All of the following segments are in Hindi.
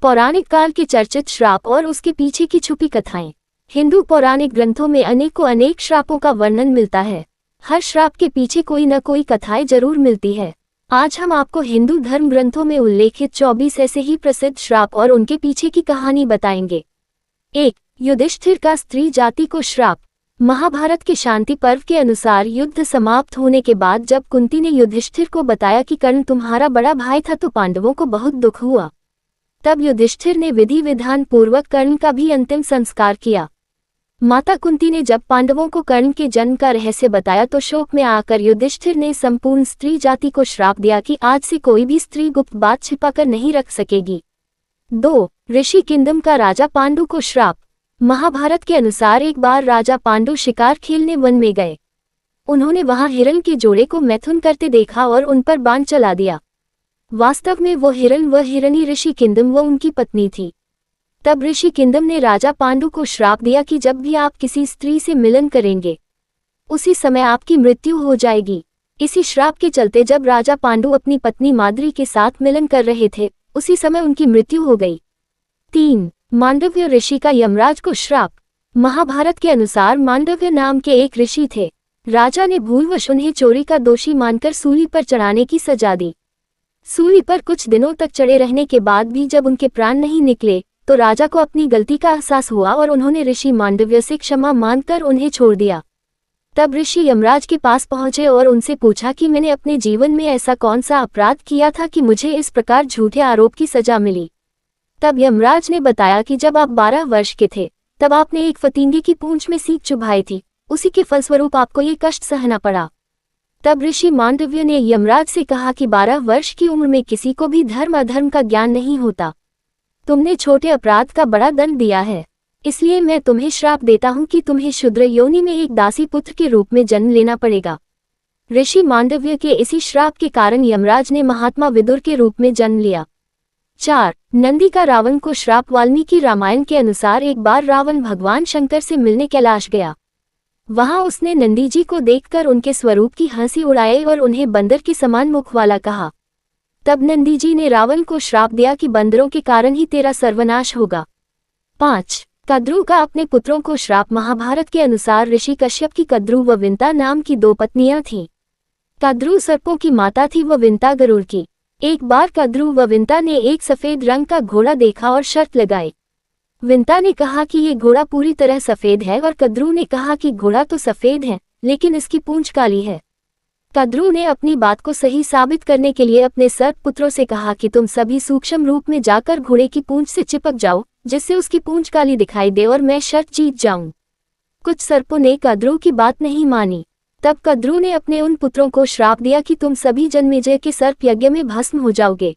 पौराणिक काल के चर्चित श्राप और उसके पीछे की छुपी कथाएं। हिंदू पौराणिक ग्रंथों में अनेक श्रापों का वर्णन मिलता है। हर श्राप के पीछे कोई न कोई कथाएं जरूर मिलती है। आज हम आपको हिंदू धर्म ग्रंथों में उल्लेखित 24 ऐसे ही प्रसिद्ध श्राप और उनके पीछे की कहानी बताएंगे। 1. युधिष्ठिर का स्त्री जाति को श्राप। महाभारत के शांति पर्व के अनुसार युद्ध समाप्त होने के बाद जब कुंती ने युधिष्ठिर को बताया कि कर्ण तुम्हारा बड़ा भाई था तो पांडवों को बहुत दुख हुआ। तब युधिष्ठिर ने विधि विधान पूर्वक कर्ण का भी अंतिम संस्कार किया। माता कुंती ने जब पांडवों को कर्ण के जन्म का रहस्य बताया तो शोक में आकर युधिष्ठिर ने संपूर्ण स्त्री जाति को श्राप दिया कि आज से कोई भी स्त्री गुप्त बात छिपाकर नहीं रख सकेगी। 2. ऋषि किंदम का राजा पांडु को श्राप। महाभारत के अनुसार एक बार राजा पांडु शिकार खेलने वन में गए। उन्होंने वहां हिरण के जोड़े को मैथुन करते देखा और उन पर बाण चला दिया। वास्तव में वो हिरण व हिरणी ऋषि किंदम व उनकी पत्नी थी। तब ऋषि किंदम ने राजा पांडु को श्राप दिया कि जब भी आप किसी स्त्री से मिलन करेंगे उसी समय आपकी मृत्यु हो जाएगी। इसी श्राप के चलते जब राजा पांडु अपनी पत्नी माद्री के साथ मिलन कर रहे थे उसी समय उनकी मृत्यु हो गई। 3. मांडव्य ऋषि का यमराज को श्राप। महाभारत के अनुसार मांडव्य नाम के एक ऋषि थे। राजा ने भूलवश उन्हें चोरी का दोषी मानकर सूली पर चढ़ाने की सजा दी। सूली पर कुछ दिनों तक चढ़े रहने के बाद भी जब उनके प्राण नहीं निकले तो राजा को अपनी गलती का एहसास हुआ और उन्होंने ऋषि मांडव्य से क्षमा मांगकर उन्हें छोड़ दिया। तब ऋषि यमराज के पास पहुंचे और उनसे पूछा कि मैंने अपने जीवन में ऐसा कौन सा अपराध किया था कि मुझे इस प्रकार झूठे आरोप की सजा मिली। तब यमराज ने बताया कि जब आप 12 वर्ष के थे तब आपने एक फतिंगे की पूंछ में सींग चुभाई थी, उसी के फलस्वरूप आपको ये कष्ट सहना पड़ा। तब ऋषि मांडव्य ने यमराज से कहा कि 12 वर्ष की उम्र में किसी को भी धर्म अधर्म का ज्ञान नहीं होता। तुमने छोटे अपराध का बड़ा दंड दिया है, इसलिए मैं तुम्हें श्राप देता हूं कि तुम्हें शूद्र योनि में एक दासी पुत्र के रूप में जन्म लेना पड़ेगा। ऋषि मांडव्य के इसी श्राप के कारण यमराज ने महात्मा विदुर के रूप में जन्म लिया। 4. नंदी का रावण को श्राप। वाल्मीकि रामायण के अनुसार एक बार रावण भगवान शंकर से मिलने कैलाश गया। वहां उसने नंदी जी को देखकर उनके स्वरूप की हंसी उड़ाई और उन्हें बंदर के समान मुख वाला कहा। तब नंदी जी ने रावण को श्राप दिया कि बंदरों के कारण ही तेरा सर्वनाश होगा। 5. कद्रू का अपने पुत्रों को श्राप। महाभारत के अनुसार ऋषि कश्यप की कद्रू व विंता नाम की 2 पत्नियां थीं। कद्रू सर्पों की माता थी व विंता गरुड़ की। एक बार कद्रू व विंता ने एक सफेद रंग का घोड़ा देखा और शर्त लगाई। विंता ने कहा कि ये घोड़ा पूरी तरह सफेद है और कद्रू ने कहा कि घोड़ा तो सफेद है लेकिन इसकी पूंछ काली है। कद्रू ने अपनी बात को सही साबित करने के लिए अपने सर्प पुत्रों से कहा कि तुम सभी सूक्ष्म रूप में जाकर घोड़े की पूंछ से चिपक जाओ जिससे उसकी पूंछ काली दिखाई दे और मैं शर्त जीत जाऊं। कुछ सर्पों ने कद्रू की बात नहीं मानी। तब कद्रू ने अपने उन पुत्रों को श्राप दिया कि तुम सभी जन्मेजय के सर्प यज्ञ में भस्म हो जाओगे।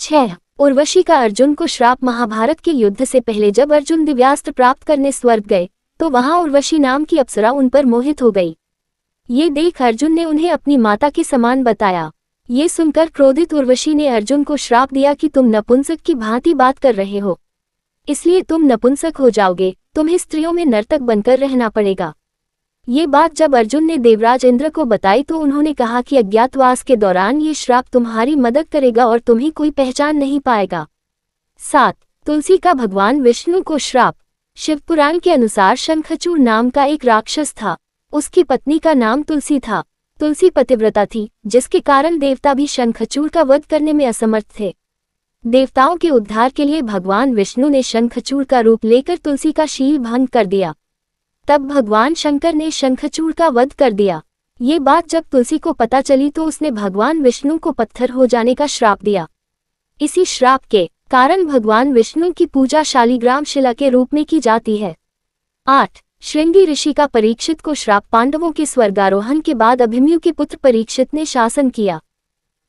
6. उर्वशी का अर्जुन को श्राप। महाभारत के युद्ध से पहले जब अर्जुन दिव्यास्त्र प्राप्त करने स्वर्ग गए तो वहां उर्वशी नाम की अप्सरा उन पर मोहित हो गई। ये देख अर्जुन ने उन्हें अपनी माता के समान बताया। ये सुनकर क्रोधित उर्वशी ने अर्जुन को श्राप दिया कि तुम नपुंसक की भांति बात कर रहे हो, इसलिए तुम नपुंसक हो जाओगे, तुम्हें स्त्रियों में नर्तक बनकर रहना पड़ेगा। ये बात जब अर्जुन ने देवराज इंद्र को बताई तो उन्होंने कहा कि अज्ञातवास के दौरान ये श्राप तुम्हारी मदद करेगा और तुम्हें कोई पहचान नहीं पाएगा। 7. तुलसी का भगवान विष्णु को श्राप। शिवपुराण के अनुसार शंखचूड़ नाम का एक राक्षस था। उसकी पत्नी का नाम तुलसी था। तुलसी पतिव्रता थी जिसके कारण देवता भी शंखचूड़ का वध करने में असमर्थ थे। देवताओं के उद्धार के लिए भगवान विष्णु ने शंखचूड़ का रूप लेकर तुलसी का शील भंग कर दिया। तब भगवान शंकर ने शंखचूड़ का वध कर दिया। ये बात जब तुलसी को पता चली तो उसने भगवान विष्णु को पत्थर हो जाने का श्राप दिया। इसी श्राप के कारण भगवान विष्णु की पूजा शालिग्राम शिला के रूप में की जाती है। 8. श्रृंगी ऋषि का परीक्षित को श्राप। पांडवों के स्वर्गारोहण के बाद अभिमन्यु के पुत्र परीक्षित ने शासन किया।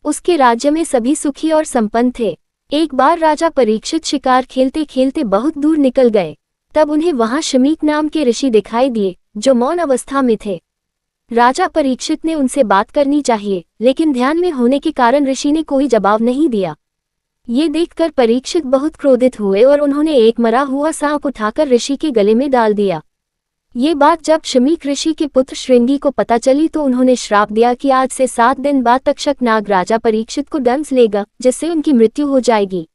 उसके राज्य में सभी सुखी और संपन्न थे। एक बार राजा परीक्षित शिकार खेलते खेलते बहुत दूर निकल गए। तब उन्हें वहां शमीक नाम के ऋषि दिखाई दिए जो मौन अवस्था में थे। राजा परीक्षित ने उनसे बात करनी चाहिए लेकिन ध्यान में होने के कारण ऋषि ने कोई जवाब नहीं दिया। ये देखकर परीक्षित बहुत क्रोधित हुए और उन्होंने एक मरा हुआ सांप उठाकर ऋषि के गले में डाल दिया। ये बात जब शमीक ऋषि के पुत्र श्रृंगी को पता चली तो उन्होंने श्राप दिया कि आज से 7 दिन बाद तक्षक नाग राजा परीक्षित को दंस लेगा जिससे उनकी मृत्यु हो जाएगी।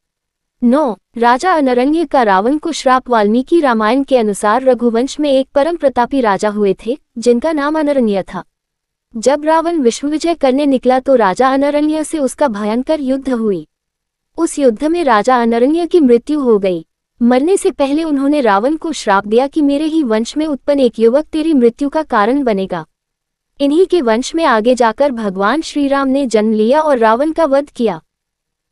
9. राजा अनरण्य का रावण को श्राप। वाल्मीकि रामायण के अनुसार रघुवंश में एक परम प्रतापी राजा हुए थे जिनका नाम अनरण्य था। जब रावण विश्व विजय करने निकला तो राजा अनरण्य से उसका भयंकर युद्ध हुई। उस युद्ध में राजा अनरण्य की मृत्यु हो गई। मरने से पहले उन्होंने रावण को श्राप दिया कि मेरे ही वंश में उत्पन्न एक युवक तेरी मृत्यु का कारण बनेगा। इन्हीं के वंश में आगे जाकर भगवान श्री राम ने जन्म लिया और रावण का वध किया।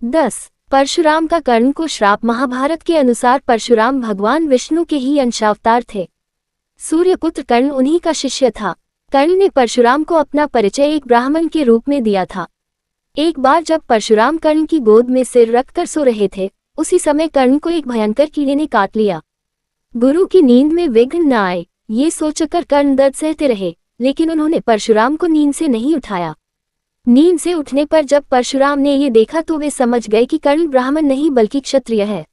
10. परशुराम का कर्ण को श्राप। महाभारत के अनुसार परशुराम भगवान विष्णु के ही अंशावतार थे। सूर्यपुत्र कर्ण उन्हीं का शिष्य था। कर्ण ने परशुराम को अपना परिचय एक ब्राह्मण के रूप में दिया था। एक बार जब परशुराम कर्ण की गोद में सिर रखकर सो रहे थे, उसी समय कर्ण को एक भयंकर कीड़े ने काट लिया। गुरु की नींद में विघ्न न आए, ये सोचकर कर्ण दर्द सहते रहे, लेकिन उन्होंने परशुराम को नींद से नहीं उठाया। नींद से उठने पर जब परशुराम ने ये देखा तो वे समझ गए कि कर्ण ब्राह्मण नहीं बल्कि क्षत्रिय है।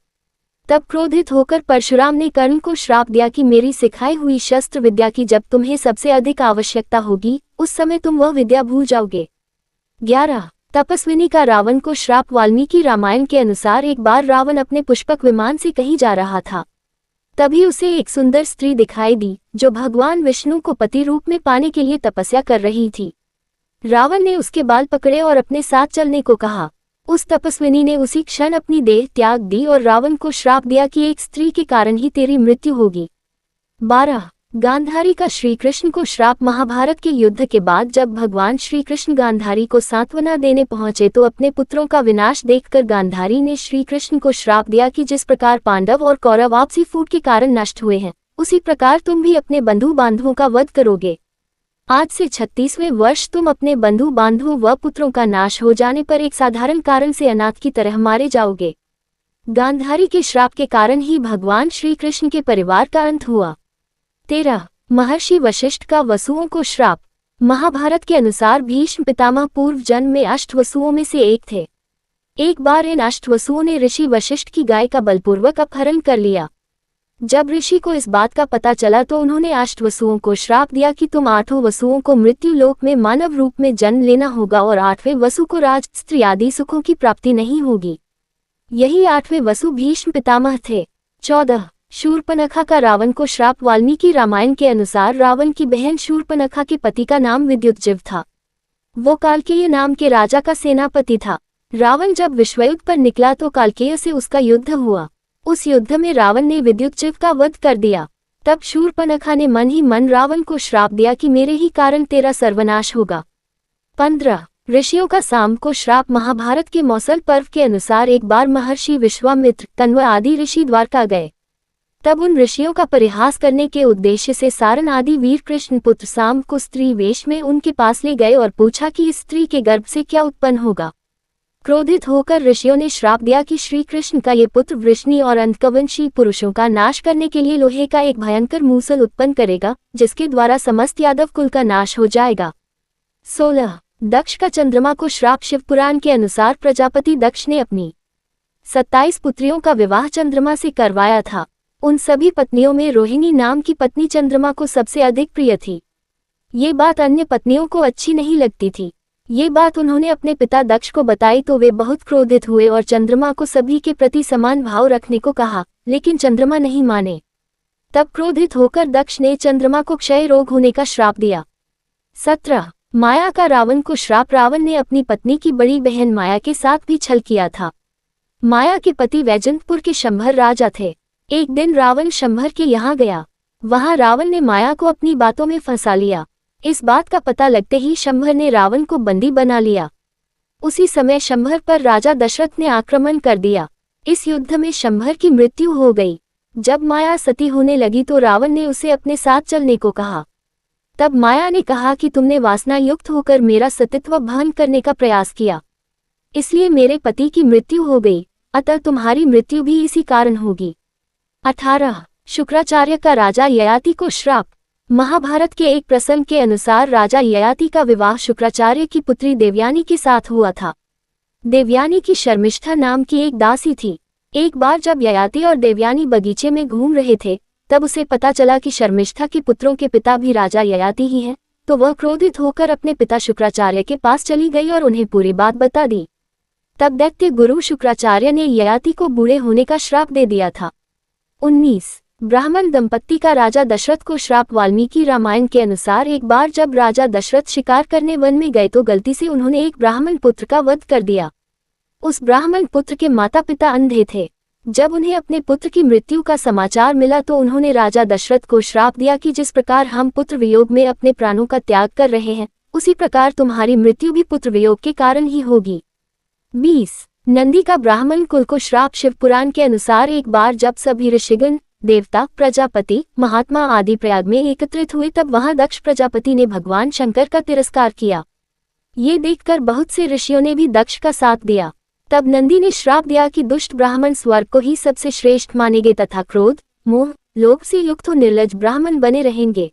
तब क्रोधित होकर परशुराम ने कर्ण को श्राप दिया कि मेरी सिखाई हुई शस्त्र विद्या की जब तुम्हें सबसे अधिक आवश्यकता होगी, उस समय तुम वह विद्या भूल जाओगे। 11. तपस्विनी का रावण को श्राप। वाल्मीकि रामायण के अनुसार एक बार रावण अपने पुष्पक विमान से कहीं जा रहा था। तभी उसे एक सुंदर स्त्री दिखाई दी जो भगवान विष्णु को पति रूप में पाने के लिए तपस्या कर रही थी। रावण ने उसके बाल पकड़े और अपने साथ चलने को कहा। उस तपस्विनी ने उसी क्षण अपनी देह त्याग दी और रावण को श्राप दिया कि एक स्त्री के कारण ही तेरी मृत्यु होगी। 12. गांधारी का श्री कृष्ण को श्राप। महाभारत के युद्ध के बाद जब भगवान श्री कृष्ण गांधारी को सांत्वना देने पहुंचे तो अपने पुत्रों का विनाश देखकर गांधारी ने श्री कृष्ण को श्राप दिया कि जिस प्रकार पांडव और कौरव आपसी फूट के कारण नष्ट हुए हैं, उसी प्रकार तुम भी अपने बंधु बांधवों का वध करोगे। आज से 36वें वर्ष तुम अपने बंधु बांधवों व पुत्रों का नाश हो जाने पर एक साधारण कारण से अनाथ की तरह मारे जाओगे। गांधारी के श्राप के कारण ही भगवान श्री कृष्ण के परिवार का अंत हुआ। 13. महर्षि वशिष्ठ का वसुओं को श्राप। महाभारत के अनुसार भीष्म पितामह पूर्व जन्म में अष्टवसुओं में से एक थे। एक बार इन अष्टवसुओं ने ऋषि वशिष्ठ की गाय का बलपूर्वक अपहरण कर लिया। जब ऋषि को इस बात का पता चला तो उन्होंने अष्टवसुओं को श्राप दिया कि तुम 8 वसुओं को मृत्यु लोक में मानव रूप में जन्म लेना होगा और 8वें वसु को राज स्त्री आदि सुखों की प्राप्ति नहीं होगी। यही 8वें वसु भीष्म पितामह थे। 14. शूर्पणखा का रावण को श्राप। वाल्मीकि रामायण के अनुसार रावण की बहन शूर्पणखा के पति का नाम विद्युतजिह्व था। वो कालकेय नाम के राजा का सेनापति था। रावण जब विश्वयुद्ध पर निकला तो कालकेय से उसका युद्ध हुआ। उस युद्ध में रावण ने विद्युतजिह्व का वध कर दिया। तब शूर्पणखा ने मन ही मन रावण को श्राप दिया कि मेरे ही कारण तेरा सर्वनाश होगा। 15. ऋषियों का सांब को श्राप। महाभारत के मौसल पर्व के अनुसार एक बार महर्षि विश्वामित्र, तन्व आदि ऋषि द्वारका गए। तब उन ऋषियों का परिहास करने के उद्देश्य से सारन आदि वीर कृष्ण पुत्र सांब को स्त्री वेश में उनके पास ले गए और पूछा कि इस स्त्री के गर्भ से क्या उत्पन्न होगा। क्रोधित होकर ऋषियों ने श्राप दिया कि श्री कृष्ण का ये पुत्र वृष्णि और अंतकवंशी पुरुषों का नाश करने के लिए लोहे का एक भयंकर मूसल उत्पन्न करेगा, जिसके द्वारा समस्त यादव कुल का नाश हो जाएगा। 16. दक्ष का चंद्रमा को श्राप। शिव पुराण के अनुसार प्रजापति दक्ष ने अपनी 27 पुत्रियों का विवाह चंद्रमा से करवाया था। उन सभी पत्नियों में रोहिणी नाम की पत्नी चंद्रमा को सबसे अधिक प्रिय थी। ये बात अन्य पत्नियों को अच्छी नहीं लगती थी। ये बात उन्होंने अपने पिता दक्ष को बताई तो वे बहुत क्रोधित हुए और चंद्रमा को सभी के प्रति समान भाव रखने को कहा, लेकिन चंद्रमा नहीं माने। तब क्रोधित होकर दक्ष ने चंद्रमा को क्षय रोग होने का श्राप दिया। 17. माया का रावण को श्राप। रावण ने अपनी पत्नी की बड़ी बहन माया के साथ भी छल किया था। माया के पति वैजंतपुर के शंभर राजा थे। एक दिन रावण शंभर के यहाँ गया। वहां रावण ने माया को अपनी बातों में फंसा लिया। इस बात का पता लगते ही शंभर ने रावण को बंदी बना लिया। उसी समय शंभर पर राजा दशरथ ने आक्रमण कर दिया। इस युद्ध में शंभर की मृत्यु हो गई। जब माया सती होने लगी तो रावण ने उसे अपने साथ चलने को कहा। तब माया ने कहा कि तुमने वासना युक्त होकर मेरा सतीत्व भंग करने का प्रयास किया, इसलिए मेरे पति की मृत्यु हो गई, अतः तुम्हारी मृत्यु भी इसी कारण होगी। 18. शुक्राचार्य का राजा ययाति को श्राप। महाभारत के एक प्रसंग के अनुसार राजा ययाति का विवाह शुक्राचार्य की पुत्री देवयानी के साथ हुआ था। देवयानी की शर्मिष्ठा नाम की एक दासी थी। एक बार जब ययाति और देवयानी बगीचे में घूम रहे थे तब उसे पता चला कि शर्मिष्ठा के पुत्रों के पिता भी राजा ययाति ही हैं, तो वह क्रोधित होकर अपने पिता शुक्राचार्य के पास चली गई और उन्हें पूरी बात बता दी। तब दैत्य गुरु शुक्राचार्य ने ययाति को बूढ़े होने का श्राप दे दिया था। 19 ब्राह्मण दंपत्ति का राजा दशरथ को श्राप। वाल्मीकि रामायण के अनुसार एक बार जब राजा दशरथ शिकार करने वन में गए तो गलती से उन्होंने एक ब्राह्मण पुत्र का वध कर दिया। उस ब्राह्मण पुत्र के माता पिता अंधे थे। जब उन्हें अपने पुत्र की मृत्यु का समाचार मिला तो उन्होंने राजा दशरथ को श्राप दिया कि जिस प्रकार हम पुत्र वियोग में अपने प्राणों का त्याग कर रहे हैं, उसी प्रकार तुम्हारी मृत्यु भी पुत्र वियोग के कारण ही होगी। 20 नंदी का ब्राह्मण कुल को श्राप। शिव पुराण के अनुसार एक बार जब सभी ऋषिगण, देवता, प्रजापति, महात्मा आदि प्रयाग में एकत्रित हुए तब वहां दक्ष प्रजापति ने भगवान शंकर का तिरस्कार किया। ये देखकर बहुत से ऋषियों ने भी दक्ष का साथ दिया। तब नंदी ने श्राप दिया कि दुष्ट ब्राह्मण स्वर्ग को ही सबसे श्रेष्ठ मानेंगे तथा क्रोध, मोह, लोभ से युक्त निर्लज ब्राह्मण बने रहेंगे।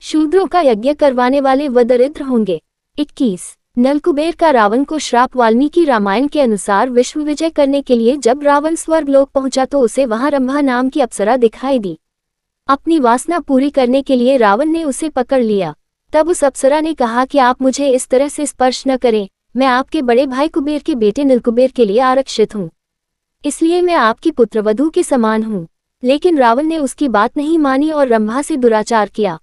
शूद्रों का यज्ञ करवाने वाले व दरिद्र होंगे। 21 नलकुबेर का रावण को श्राप। वाल्मीकि रामायण के अनुसार विश्व विजय करने के लिए जब रावण स्वर्ग लोक पहुंचा तो उसे वहां रंभा नाम की अप्सरा दिखाई दी। अपनी वासना पूरी करने के लिए रावण ने उसे पकड़ लिया। तब उस अप्सरा ने कहा कि आप मुझे इस तरह से स्पर्श न करें, मैं आपके बड़े भाई कुबेर के बेटे नीलकुबेर के लिए आरक्षित हूँ, इसलिए मैं आपकी पुत्रवधू के समान हूँ। लेकिन रावण ने उसकी बात नहीं मानी और रंभा से दुराचार किया।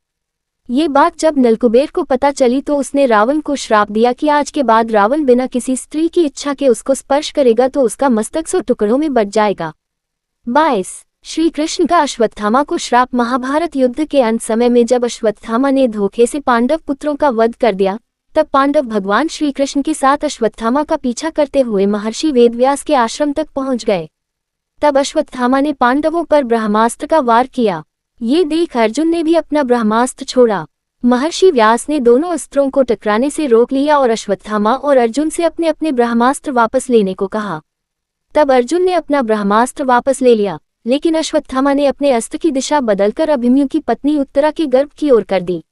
ये बात जब नीलकुबेर को पता चली तो उसने रावण को श्राप दिया कि आज के बाद रावण बिना किसी स्त्री की इच्छा के उसको स्पर्श करेगा तो उसका मस्तक 100 टुकड़ों में बट जाएगा। 22 श्री कृष्ण का अश्वत्थामा को श्राप। महाभारत युद्ध के अंत समय में जब अश्वत्थामा ने धोखे से पांडव पुत्रों का वध कर दिया तब पांडव भगवान श्री कृष्ण के साथ अश्वत्थामा का पीछा करते हुए महर्षि वेदव्यास के आश्रम तक पहुंच गए। तब अश्वत्थामा ने पांडवों पर ब्रह्मास्त्र का वार किया। ये देख अर्जुन ने भी अपना ब्रह्मास्त्र छोड़ा। महर्षि व्यास ने दोनों अस्त्रों को टकराने से रोक लिया और अश्वत्थामा और अर्जुन से अपने अपने ब्रह्मास्त्र वापस लेने को कहा। तब अर्जुन ने अपना ब्रह्मास्त्र वापस ले लिया, लेकिन अश्वत्थामा ने अपने अस्त्र की दिशा बदलकर अभिमन्यु की पत्नी उत्तरा के गर्भ की ओर कर दी।